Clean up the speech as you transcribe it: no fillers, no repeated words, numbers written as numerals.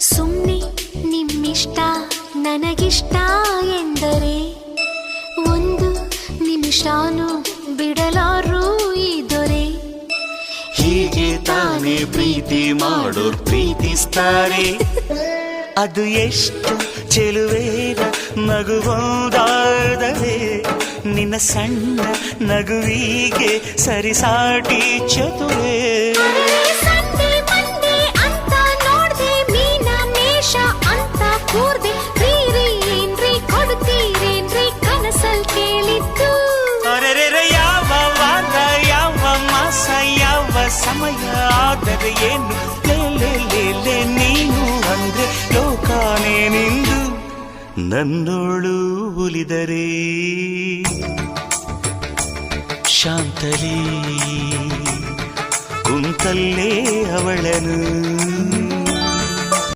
ಸುಮ್ಮನೆ ನಿಮ್ಮಿಷ್ಟ ನನಗಿಷ್ಟ ಎಂದರೆ ಒಂದು ನಿಮಿಷಾನು ಬಿಡಲಾರು ಈ ದೊರೆ. ಹೀಗೆ ತಾನೇ ಪ್ರೀತಿ ಮಾಡೋರ್ ಪ್ರೀತಿಸ್ತಾರೆ. ಅದು ಎಷ್ಟು ಚೆಲುವೇರ ನಗುವುದಾದರೆ ನಿನ್ನ ಸಣ್ಣ ನಗುವಿಗೆ ಸರಿಸಾಟಿ ಚತುರೇ. ಸಂಡೆ ಮಂಡೆ ಅಂತ ನೋಡ್ದೆ ಮೀನ ಮೇಷ ಅಂತ ಕೂರ್ದೆ ರೀ ಏನ್ರಿ ಕೊಡ್ತೀರೇನ್ರಿ ಕನಸಲ್ ಕೇಳಿದ್ದು. ಅರೆರೆ ಯಾವ ವಾರ ಯಾವ ಮಾಸ ಯಾವ ಸಮಯ ಆದರೆ ಏನು ಲೇ ನೀನು ಅಂದ್ರೆ ಲೋಕಾನೇ ನಿಂದು ನನ್ನೋಳು ಉಲಿದರೆ ಶಾಂತಲಿ ಕುಂತಲ್ಲೇ ಅವಳನು